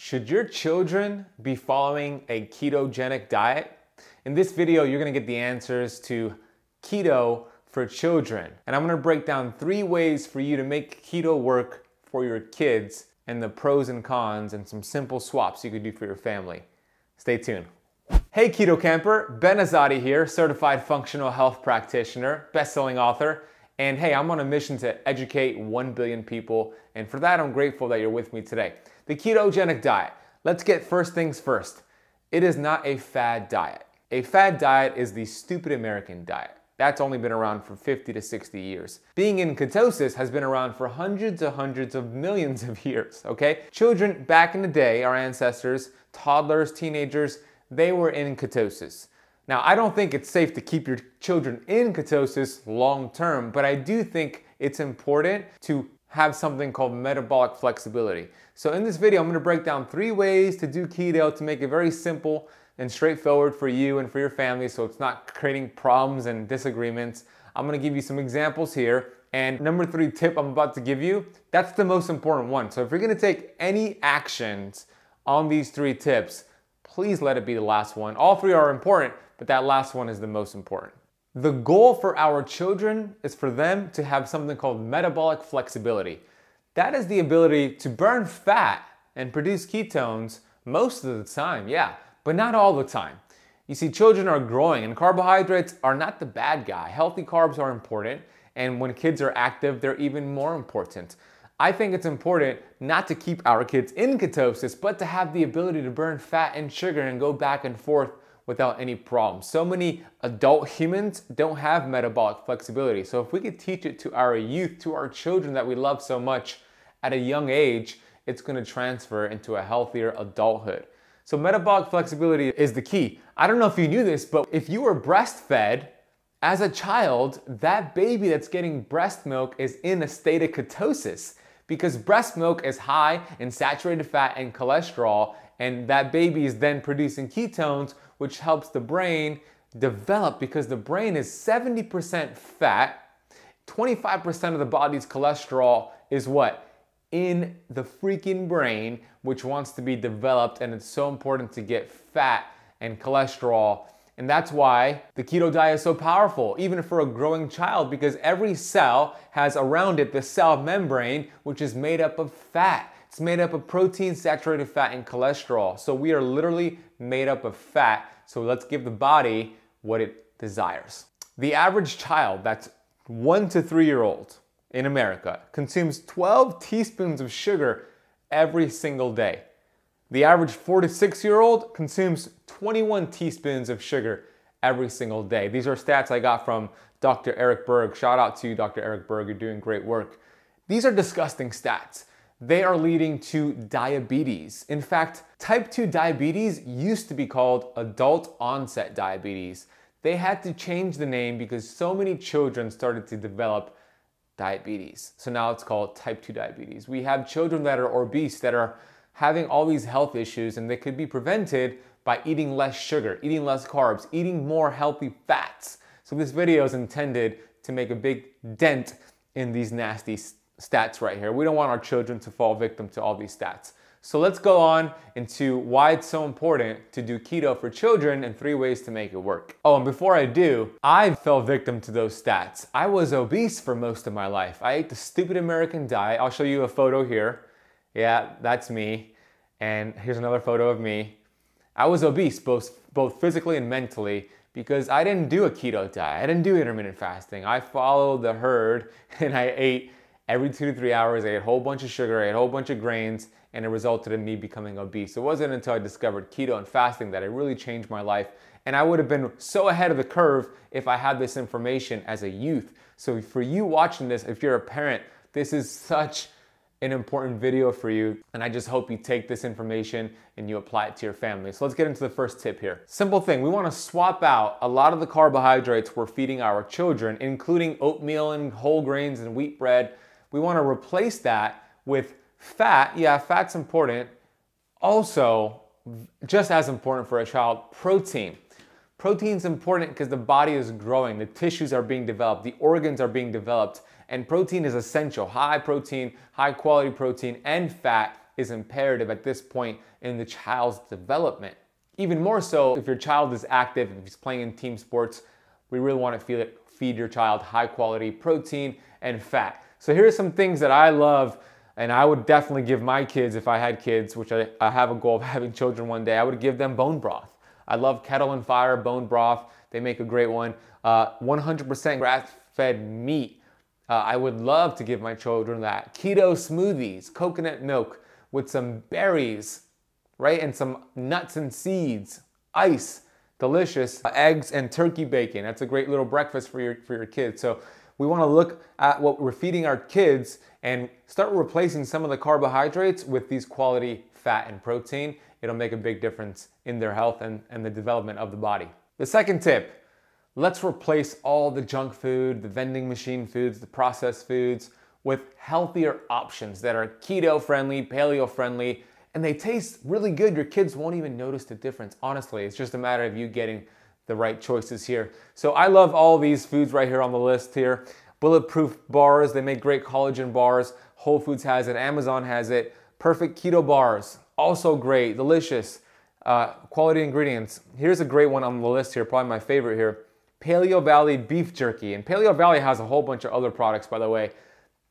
Should your children be following a ketogenic diet? In this video, you're gonna get the answers to keto for children. And I'm gonna break down 3 ways for you to make keto work for your kids and the pros and cons and some simple swaps you could do for your family. Stay tuned. Hey Keto Camper, Ben Azadi here, certified functional health practitioner, best-selling author. And hey, I'm on a mission to educate 1 billion people. And for that, I'm grateful that you're with me today. The ketogenic diet. Let's get first things first. It is not a fad diet. A fad diet is the stupid American diet. That's only been around for 50 to 60 years. Being in ketosis has been around for hundreds of millions of years, okay? Children back in the day, our ancestors, toddlers, teenagers, they were in ketosis. Now, I don't think it's safe to keep your children in ketosis long term, but I do think it's important to have something called metabolic flexibility. So in this video, I'm gonna break down 3 ways to do keto to make it very simple and straightforward for you and for your family so it's not creating problems and disagreements. I'm gonna give you some examples here. And number 3 tip I'm about to give you, that's the most important one. So if you're gonna take any actions on these 3 tips, please let it be the last one. All 3 are important, but that last one is the most important. The goal for our children is for them to have something called metabolic flexibility. That is the ability to burn fat and produce ketones most of the time, yeah, but not all the time. You see, children are growing and carbohydrates are not the bad guy. Healthy carbs are important, and when kids are active, they're even more important. I think it's important not to keep our kids in ketosis, but to have the ability to burn fat and sugar and go back and forth without any problems. So many adult humans don't have metabolic flexibility. So if we could teach it to our youth, to our children that we love so much at a young age, it's gonna transfer into a healthier adulthood. So metabolic flexibility is the key. I don't know if you knew this, but if you were breastfed as a child, that baby that's getting breast milk is in a state of ketosis because breast milk is high in saturated fat and cholesterol, and that baby is then producing ketones, which helps the brain develop because the brain is 70% fat. 25% of the body's cholesterol is what? In the freaking brain, which wants to be developed, and it's so important to get fat and cholesterol. And that's why the keto diet is so powerful, even for a growing child, because every cell has around it the cell membrane, which is made up of fat. It's made up of protein, saturated fat, and cholesterol. So we are literally made up of fat. So let's give the body what it desires. The average child that's 1 to 3 year old in America consumes 12 teaspoons of sugar every single day. The average 4 to 6 year old consumes 21 teaspoons of sugar every single day. These are stats I got from Dr. Eric Berg. Shout out to you, Dr. Eric Berg. You're doing great work. These are disgusting stats. They are leading to diabetes. In fact, type 2 diabetes used to be called adult onset diabetes. They had to change the name because so many children started to develop diabetes. So now it's called type 2 diabetes. We have children that are obese, that are having all these health issues, and they could be prevented by eating less sugar, eating less carbs, eating more healthy fats. So this video is intended to make a big dent in these nasty stats right here. We don't want our children to fall victim to all these stats. So let's go on into why it's so important to do keto for children and 3 ways to make it work. Oh, and before I do, I fell victim to those stats. I was obese for most of my life. I ate the stupid American diet. I'll show you a photo here. Yeah, that's me. And here's another photo of me. I was obese both physically and mentally because I didn't do a keto diet. I didn't do intermittent fasting. I followed the herd and I ate every 2 to 3 hours. I ate a whole bunch of sugar, I ate a whole bunch of grains, and it resulted in me becoming obese. It wasn't until I discovered keto and fasting that it really changed my life. And I would have been so ahead of the curve if I had this information as a youth. So for you watching this, if you're a parent, this is such an important video for you. And I just hope you take this information and you apply it to your family. So let's get into the first tip here. Simple thing, we want to swap out a lot of the carbohydrates we're feeding our children, including oatmeal and whole grains and wheat bread. We want to replace that with fat. Yeah, fat's important. Also, just as important for a child, protein. Protein's important because the body is growing, the tissues are being developed, the organs are being developed, and protein is essential. High protein, high quality protein, and fat is imperative at this point in the child's development. Even more so if your child is active, if he's playing in team sports, we really want to feed your child high quality protein and fat. So here's some things that I love, and I would definitely give my kids if I had kids, which I have a goal of having children one day. I would give them bone broth. I love Kettle and Fire bone broth. They make a great one. 100% grass-fed meat. I would love to give my children that. Keto smoothies, coconut milk with some berries, right? And some nuts and seeds, ice, delicious. Eggs and turkey bacon. That's a great little breakfast for your kids. So we want to look at what we're feeding our kids and start replacing some of the carbohydrates with these quality fat and protein. It'll make a big difference in their health and the development of the body. The second tip, let's replace all the junk food, the vending machine foods, the processed foods with healthier options that are keto friendly, paleo friendly, and they taste really good. Your kids won't even notice the difference. Honestly, it's just a matter of you getting the right choices here. So I love all these foods right here on the list here. Bulletproof bars, they make great collagen bars. Whole Foods has it, Amazon has it. Perfect keto bars, also great, delicious, quality ingredients. Here's a great one on the list here, probably my favorite here. Paleo Valley beef jerky. And Paleo Valley has a whole bunch of other products, by the way.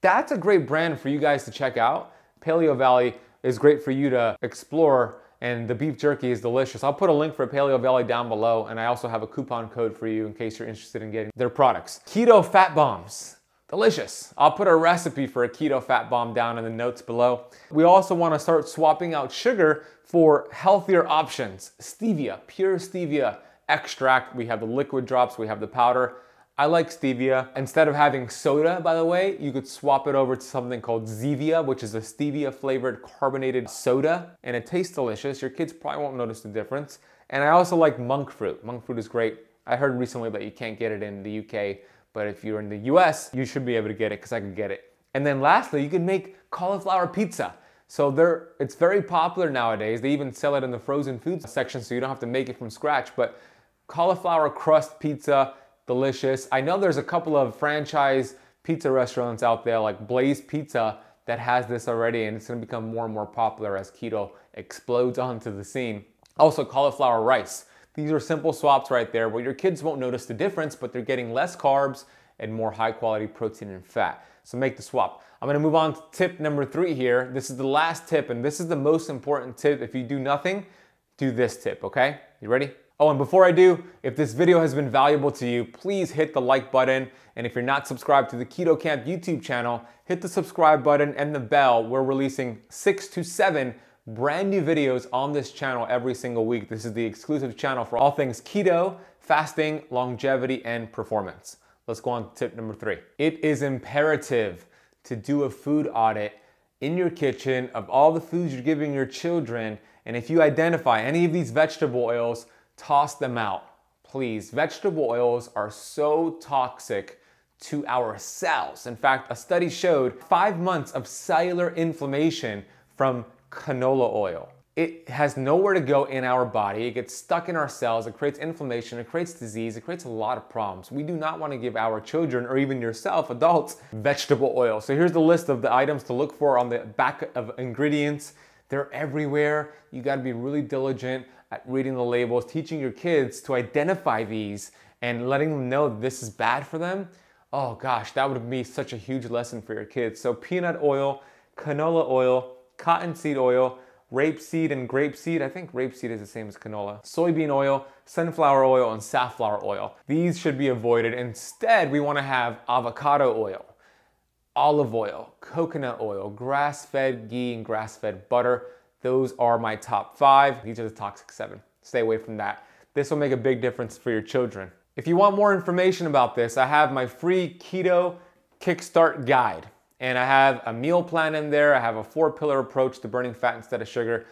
That's a great brand for you guys to check out. Paleo Valley is great for you to explore, and the beef jerky is delicious. I'll put a link for Paleo Valley down below, and I also have a coupon code for you in case you're interested in getting their products. Keto fat bombs, delicious. I'll put a recipe for a keto fat bomb down in the notes below. We also want to start swapping out sugar for healthier options. Stevia, pure stevia extract. We have the liquid drops, we have the powder. I like stevia. Instead of having soda, by the way, you could swap it over to something called Zevia, which is a stevia flavored carbonated soda, and it tastes delicious. Your kids probably won't notice the difference. And I also like monk fruit. Monk fruit is great. I heard recently that you can't get it in the UK, but if you're in the US, you should be able to get it because I could get it. And then lastly, you can make cauliflower pizza. So it's very popular nowadays. They even sell it in the frozen foods section, so you don't have to make it from scratch, but cauliflower crust pizza, delicious. I know there's a couple of franchise pizza restaurants out there like Blaze Pizza that has this already, and it's gonna become more and more popular as keto explodes onto the scene. Also cauliflower rice. These are simple swaps right there where your kids won't notice the difference, but they're getting less carbs and more high quality protein and fat. So make the swap. I'm gonna move on to tip number 3 here. This is the last tip, and this is the most important tip. If you do nothing, do this tip, okay? You ready? Oh, and before I do, if this video has been valuable to you, please hit the like button. And if you're not subscribed to the Keto Camp YouTube channel, hit the subscribe button and the bell. We're releasing 6 to 7 brand new videos on this channel every single week. This is the exclusive channel for all things keto, fasting, longevity, and performance. Let's go on to tip number 3. It is imperative to do a food audit in your kitchen of all the foods you're giving your children. And if you identify any of these vegetable oils, toss them out, please. Vegetable oils are so toxic to our cells. In fact, a study showed 5 months of cellular inflammation from canola oil. It has nowhere to go in our body. It gets stuck in our cells. It creates inflammation. It creates disease. It creates a lot of problems. We do not want to give our children, or even yourself, adults, vegetable oil. So here's the list of the items to look for on the back of ingredients. They're everywhere. You got to be really diligent at reading the labels, teaching your kids to identify these and letting them know this is bad for them. Oh gosh, that would be such a huge lesson for your kids. So peanut oil, canola oil, cottonseed oil, rapeseed and grapeseed. I think rapeseed is the same as canola. Soybean oil, sunflower oil, and safflower oil. These should be avoided. Instead, we want to have avocado oil, olive oil, coconut oil, grass-fed ghee, and grass-fed butter. Those are my top 5. These are the toxic 7. Stay away from that. This will make a big difference for your children. If you want more information about this, I have my free Keto Kickstart Guide. And I have a meal plan in there. I have a 4-pillar approach to burning fat instead of sugar.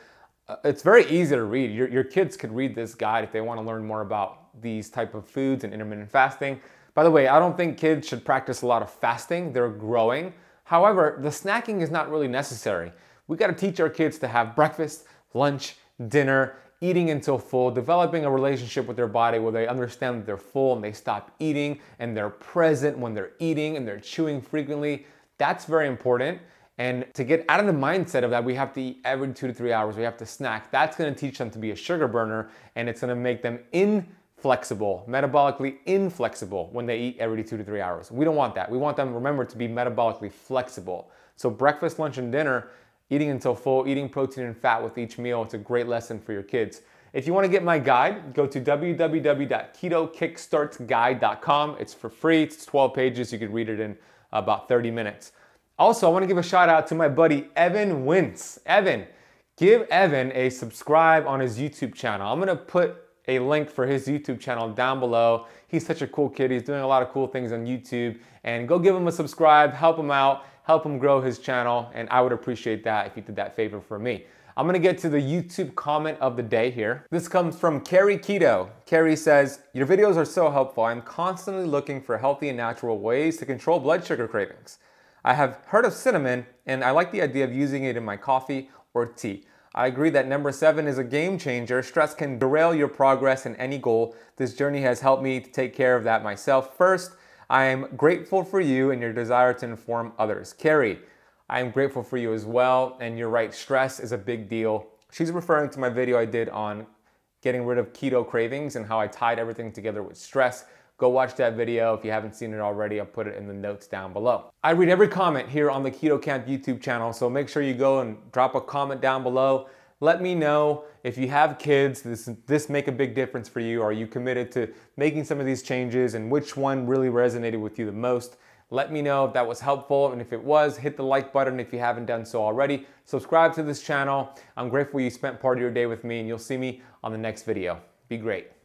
It's very easy to read. Your kids could read this guide if they want to learn more about these type of foods and intermittent fasting. By the way, I don't think kids should practice a lot of fasting. They're growing. However, the snacking is not really necessary. We got to teach our kids to have breakfast, lunch, dinner, eating until full, developing a relationship with their body where they understand that they're full and they stop eating, and they're present when they're eating and they're chewing frequently. That's very important. And to get out of the mindset of that, we have to eat every 2 to 3 hours, we have to snack. That's gonna teach them to be a sugar burner, and it's gonna make them inflexible, metabolically inflexible when they eat every 2 to 3 hours. We don't want that. We want them, remember, to be metabolically flexible. So breakfast, lunch, and dinner, eating until full, eating protein and fat with each meal, it's a great lesson for your kids. If you want to get my guide, go to www.ketokickstartsguide.com. It's for free, it's 12 pages, you can read it in about 30 minutes. Also, I want to give a shout out to my buddy Evan Wintz. Evan, give Evan a subscribe on his YouTube channel. I'm going to put a link for his YouTube channel down below. He's such a cool kid, he's doing a lot of cool things on YouTube, and go give him a subscribe, help him out, help him grow his channel, and I would appreciate that if you did that favor for me. I'm gonna get to the YouTube comment of the day here. This comes from Carrie Keto. Carrie says, your videos are so helpful. I'm constantly looking for healthy and natural ways to control blood sugar cravings. I have heard of cinnamon, and I like the idea of using it in my coffee or tea. I agree that number 7 is a game changer. Stress can derail your progress in any goal. This journey has helped me to take care of that myself. First, I am grateful for you and your desire to inform others. Carrie, I am grateful for you as well, and you're right, stress is a big deal. She's referring to my video I did on getting rid of keto cravings and how I tied everything together with stress. Go watch that video if you haven't seen it already. I'll put it in the notes down below. I read every comment here on the Keto Camp YouTube channel, so make sure you go and drop a comment down below. Let me know if you have kids, this make a big difference for you. Are you committed to making some of these changes, and which one really resonated with you the most? Let me know if that was helpful, and if it was, hit the like button if you haven't done so already. Subscribe to this channel. I'm grateful you spent part of your day with me, and you'll see me on the next video. Be great.